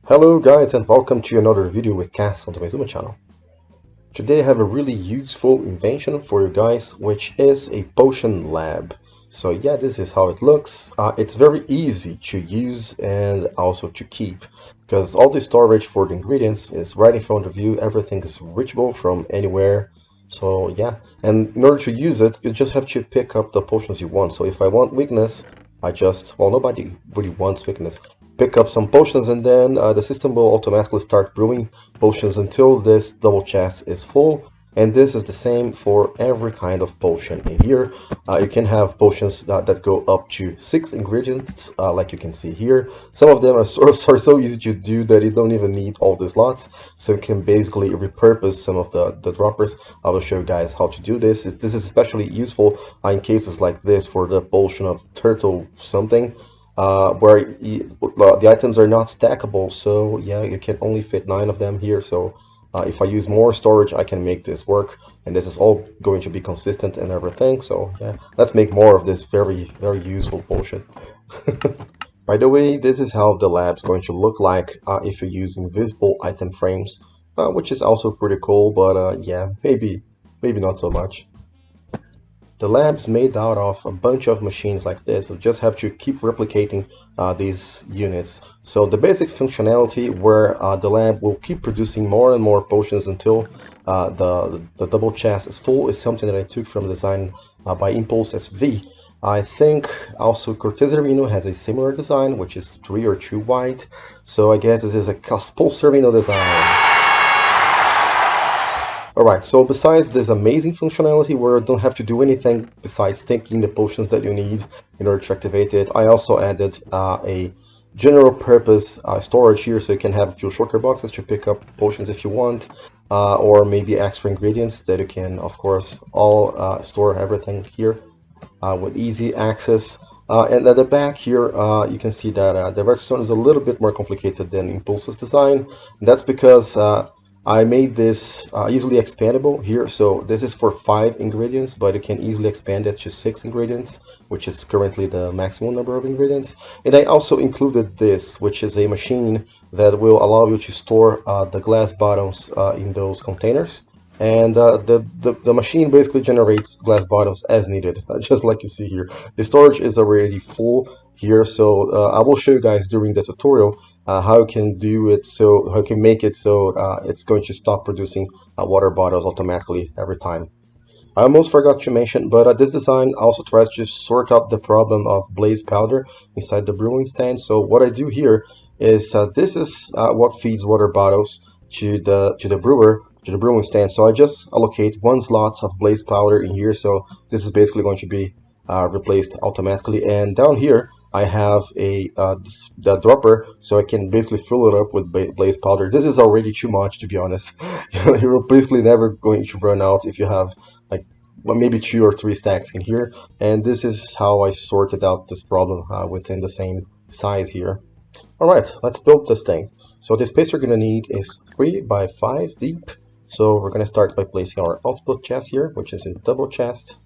Hello guys and welcome to another video with Cass on the Maizuma channel. Today I have a really useful invention for you guys, which is a potion lab. So yeah, this is how it looks. It's very easy to use and also to keep, because all the storage for the ingredients is right in front of you. Everything is reachable from anywhere. So yeah, and in order to use it, you just have to pick up the potions you want. So if I want weakness, well, nobody really wants weakness. Pick up some potions, and then the system will automatically start brewing potions until this double chest is full. And this is the same for every kind of potion. In here, you can have potions that go up to 6 ingredients, like you can see here. Some of them are so easy to do that you don't even need all these lots. So you can basically repurpose some of the droppers. I will show you guys how to do this. This is especially useful in cases like this for the potion of turtle something. Where the items are not stackable, so yeah, you can only fit 9 of them here. So if I use more storage, I can make this work, and this is all going to be consistent and everything. So yeah, let's make more of this very useful potion. By the way, this is how the lab's going to look like if you use invisible item frames, which is also pretty cool, but yeah, maybe not so much. The lab's made out of a bunch of machines like this. You just have to keep replicating these units. So the basic functionality where the lab will keep producing more and more potions until the double chest is full is something that I took from a design by Impulse SV. I think also Cortez-Arino has a similar design, which is 3 or 2 wide. So I guess this is a Caspulse-Arino design. Alright, so besides this amazing functionality where you don't have to do anything besides taking the potions that you need in order to activate it, I also added a general purpose storage here, so you can have a few shulker boxes to pick up potions if you want, or maybe extra ingredients that you can, of course, all store everything here with easy access. And at the back here, you can see that the redstone is a little bit more complicated than Impulse's design, and that's because I made this easily expandable here. So this is for 5 ingredients, but you can easily expand it to 6 ingredients, which is currently the maximum number of ingredients. And I also included this, which is a machine that will allow you to store the glass bottoms in those containers. And the machine basically generates glass bottles as needed, just like you see here. The storage is already full here, so I will show you guys during the tutorial how you can do it, so how you can make it so it's going to stop producing water bottles automatically every time. I almost forgot to mention, but this design also tries to sort out the problem of blaze powder inside the brewing stand. So what I do here is this is what feeds water bottles to the brewer, to the brewing stand. So I just allocate 1 slot of blaze powder in here. So this is basically going to be replaced automatically. And down here I have a dropper, so I can basically fill it up with blaze powder. This is already too much, to be honest. You're basically never going to run out if you have like maybe 2 or 3 stacks in here. And this is how I sorted out this problem within the same size here. Alright, let's build this thing. So the space we're going to need is 3 by 5 deep. So we're going to start by placing our output chest here, which is a double chest,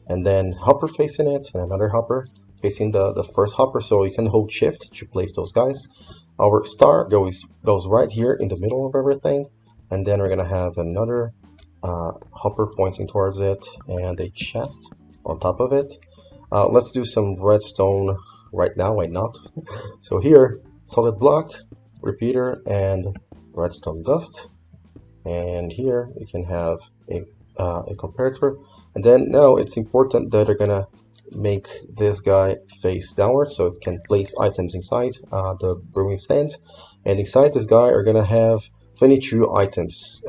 and then hopper facing it, and another hopper facing the first hopper, so you can hold shift to place those guys. Our star goes right here in the middle of everything, and then we're gonna have another hopper pointing towards it and a chest on top of it. Let's do some redstone right now, why not? So here, solid block, repeater, and redstone dust. And here you can have a comparator. And then now it's important that you're gonna make this guy face downward so it can place items inside the brewing stand. And inside this guy are gonna have 22 items.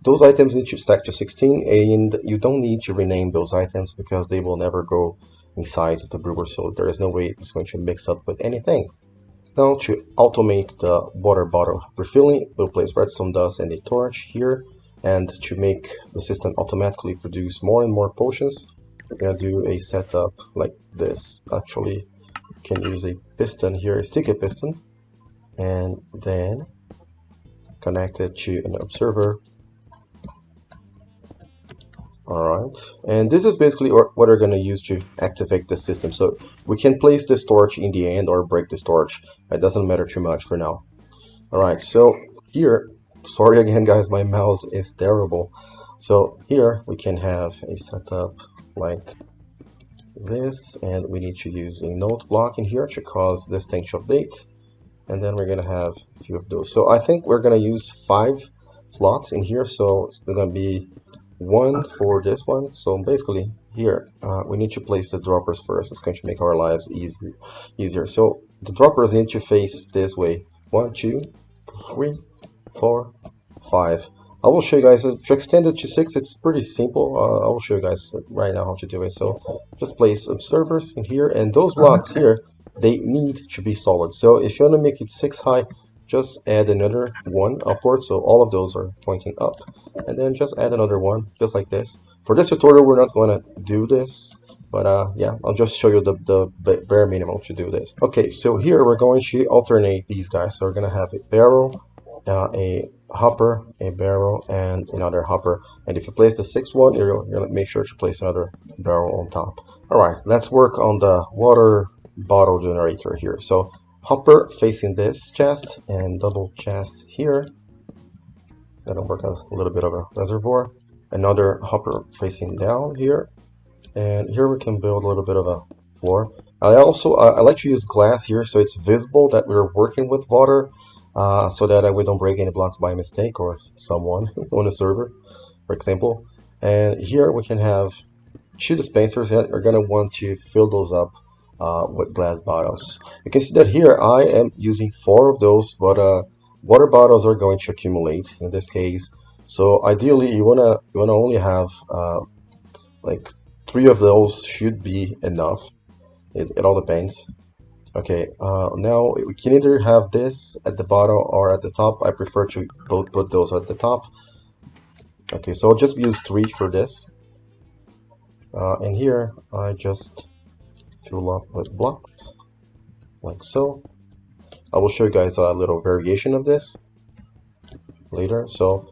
Those items need to stack to 16, and you don't need to rename those items because they will never go inside the brewer, so there is no way it's going to mix up with anything. Now to automate the water bottle refilling, we'll place redstone dust and a torch here. And to make the system automatically produce more and more potions, we're gonna do a setup like this. Actually, you can use a piston here, a sticky piston, and then connect it to an observer. Alright, and this is basically what we're going to use to activate the system. So we can place this torch in the end or break this torch. It doesn't matter too much for now. Alright, so here, sorry again guys, my mouse is terrible. So here we can have a setup like this, and we need to use a note block in here to cause this thing to update. And then we're gonna have a few of those. So I think we're gonna use 5 slots in here, so it's gonna be 1 for this one. So basically here we need to place the droppers first. It's going to make our lives easier. So the droppers need to face this way. 1, 2, 3, 4, 5. I will show you guys to extend it to 6. It's pretty simple. I will show you guys right now how to do it. So just place observers in here, and those blocks here, they need to be solid. So if you want to make it 6 high, just add another 1 upward. So all of those are pointing up, and then just add another 1, just like this. For this tutorial, we're not going to do this, but yeah, I'll just show you the bare minimum to do this. Okay, so here we're going to alternate these guys. So we're going to have a barrel, a hopper, a barrel, and another hopper. And if you place the 6th one, you're going to make sure to place another barrel on top. Alright, let's work on the water bottle generator here. So hopper facing this chest and double chest here. That'll work a little bit of a reservoir. Another hopper facing down here. And here we can build a little bit of a floor. I like to use glass here so it's visible that we're working with water. So that we don't break any blocks by mistake or someone on a server, for example. And here we can have 2 dispensers that are going to want to fill those up with glass bottles. You can see that here I am using 4 of those, but water bottles are going to accumulate in this case. So ideally you wanna only have like 3 of those should be enough. It all depends. Okay, now we can either have this at the bottom or at the top. I prefer to both put those at the top. Okay, so I'll just use 3 for this. And here I just fill up with blocks, like so. I will show you guys a little variation of this later. So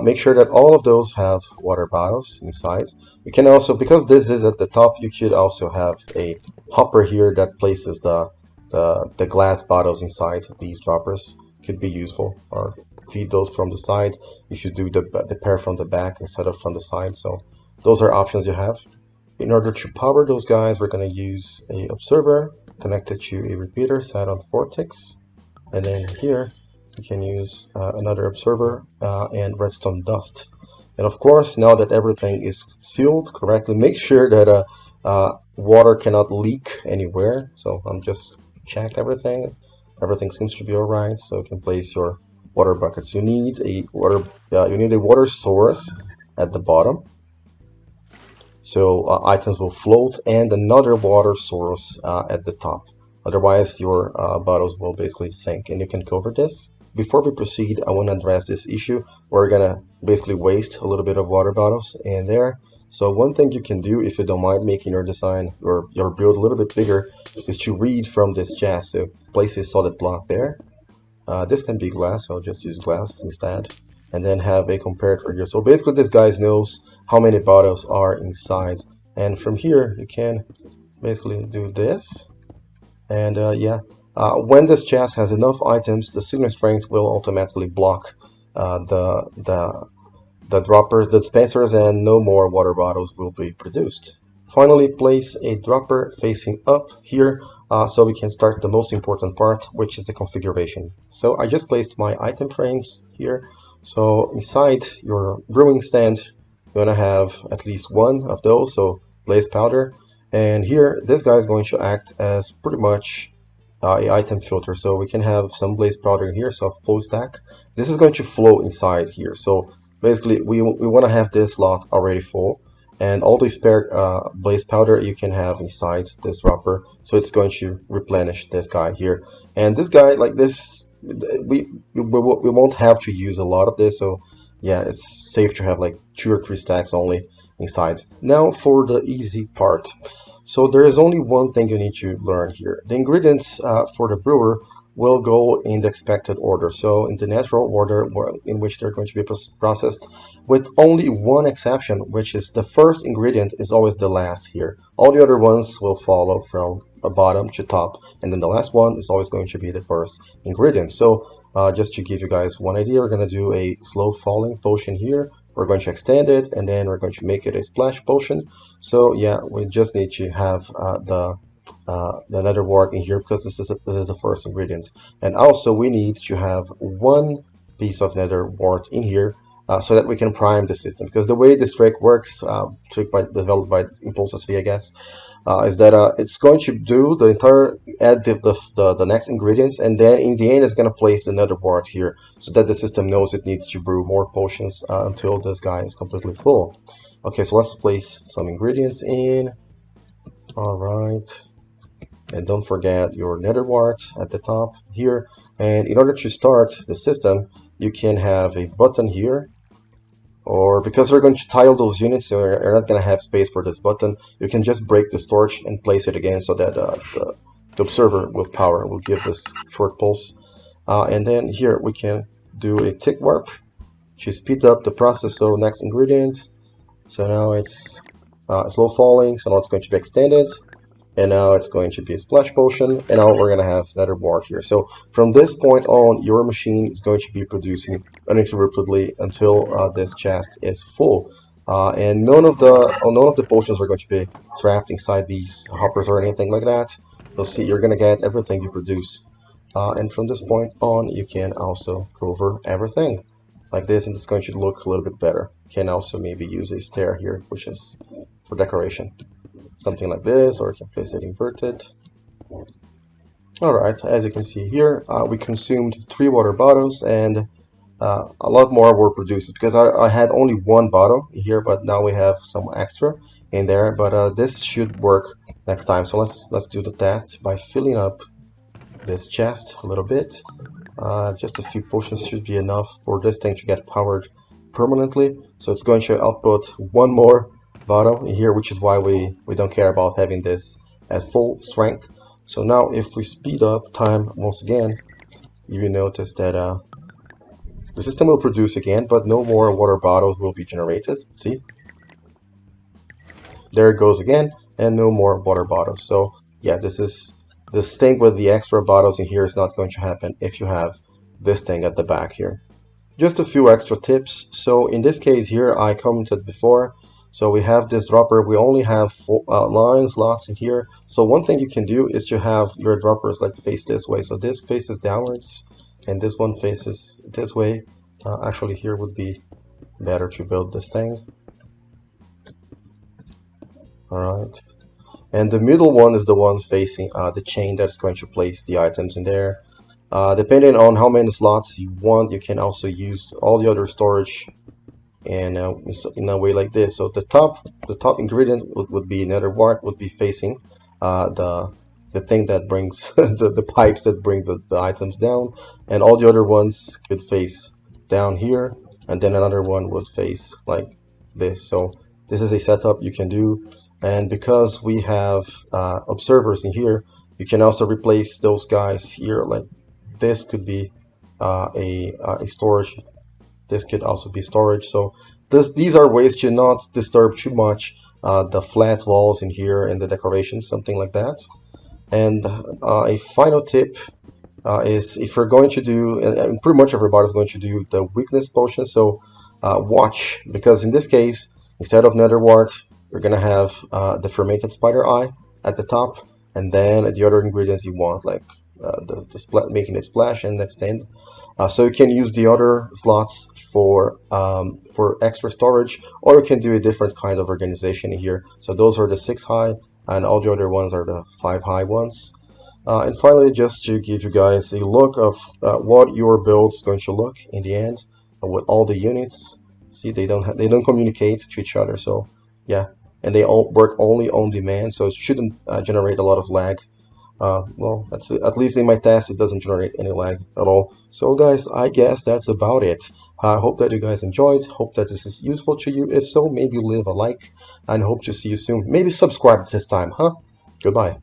make sure that all of those have water bottles inside. You can also, because this is at the top, you should also have a hopper here that places the glass bottles inside these droppers. Could be useful, or feed those from the side if you do the pair from the back instead of from the side. So those are options you have. In order to power those guys, we're going to use a observer connected to a repeater set on vortex, and then here we can use another observer and redstone dust. And of course, now that everything is sealed correctly, make sure that water cannot leak anywhere. So I'm just check everything. Everything seems to be alright. So you can place your water buckets. You need a water source at the bottom, so items will float, and another water source at the top. Otherwise, your bottles will basically sink, and you can cover this. Before we proceed, I want to address this issue. We're gonna basically waste a little bit of water bottles in there. So one thing you can do, if you don't mind making your design or your build a little bit bigger, is to read from this chest. So place a solid block there. This can be glass, so I'll just use glass instead. And then have a comparator here. So basically this guy knows how many bottles are inside. And from here you can basically do this. And yeah, when this chest has enough items, the signal strength will automatically block the droppers, the dispensers, and no more water bottles will be produced. Finally, place a dropper facing up here so we can start the most important part, which is the configuration. So I just placed my item frames here. So inside your brewing stand, you're going to have at least 1 of those, so blaze powder. And here, this guy is going to act as pretty much a item filter. So we can have some blaze powder in here, so a flow stack. This is going to flow inside here. So basically, we want to have this lot already full, and all the spare blaze powder you can have inside this dropper. So it's going to replenish this guy here. And this guy, like this, we won't have to use a lot of this. So yeah, it's safe to have like 2 or 3 stacks only inside. Now for the easy part. So there is only one thing you need to learn here. The ingredients for the brewer will go in the expected order, so in the natural order in which they're going to be processed, with only one exception, which is the first ingredient is always the last here. All the other ones will follow from bottom to top, and then the last one is always going to be the first ingredient. So just to give you guys one idea, we're going to do a slow falling potion here. We're going to extend it, and then we're going to make it a splash potion. So yeah, we just need to have the nether wart in here, because this is the first ingredient. And also we need to have one piece of nether wart in here, so that we can prime the system. Because the way this trick works, developed by Impulsus V, I guess, is that it's going to do the entire, add the next ingredients, and then in the end it's going to place the nether wart here, so that the system knows it needs to brew more potions until this guy is completely full. Okay, so let's place some ingredients in. Alright, and don't forget your nether wart at the top here. And in order to start the system, you can have a button here, or because we're going to tile those units, so you're not going to have space for this button, you can just break this torch and place it again, so that the observer with power will give this short pulse. And then here we can do a tick warp to speed up the process. So next ingredient, so now it's slow falling, so now it's going to be extended, and now it's going to be a splash potion, and now we're going to have nether wart here. So from this point on, your machine is going to be producing uninterruptedly until this chest is full, and none of the potions are going to be trapped inside these hoppers or anything like that. You'll see you're going to get everything you produce, and from this point on, you can also cover everything like this, and it's going to look a little bit better. You can also maybe use a stair here, which is for decoration. Something like this, or you can place it inverted. Alright, as you can see here, we consumed 3 water bottles, and a lot more were produced, because I had only 1 bottle here, but now we have some extra in there. But this should work next time. So let's do the test by filling up this chest a little bit. Just a few potions should be enough for this thing to get powered permanently. So it's going to output 1 more bottle here, which is why we don't care about having this at full strength. So now if we speed up time once again, you will notice that the system will produce again, but no more water bottles will be generated. See, there it goes again, and no more water bottles. So yeah, this thing with the extra bottles in here is not going to happen if you have this thing at the back here. Just a few extra tips. So in this case here, I commented before, so we have this dropper. We only have 4 line slots in here. So one thing you can do is to have your droppers like face this way. So this faces downwards, and this one faces this way. Actually, here would be better to build this thing. All right, and the middle one is the one facing the chain that's going to place the items in there. Depending on how many slots you want, you can also use all the other storage and in a way like this. So the top ingredient would be nether wart, would be facing the thing that brings the pipes that bring the items down, and all the other ones could face down here, and then another one would face like this. So this is a setup you can do, and because we have observers in here, you can also replace those guys here. Like this could be a storage. This could also be storage. So these are ways to not disturb too much the flat walls in here and the decoration, something like that. And a final tip is, if you're going to do, and pretty much everybody's going to do the weakness potion, so watch, because in this case, instead of nether wart, you're going to have the fermented spider eye at the top, and then the other ingredients you want, like making it splash and extend. So you can use the other slots for extra storage, or you can do a different kind of organization here. So those are the 6 high, and all the other ones are the 5 high ones. And finally, just to give you guys a look of what your build is going to look in the end with all the units. See, they don't communicate to each other. So yeah, and they all work only on demand, so it shouldn't generate a lot of lag. Well, that's it. At least in my test, it doesn't generate any lag at all. So guys, I guess that's about it. I hope that you guys enjoyed. Hope that this is useful to you. If so, maybe leave a like, and hope to see you soon. Maybe subscribe this time, huh? Goodbye.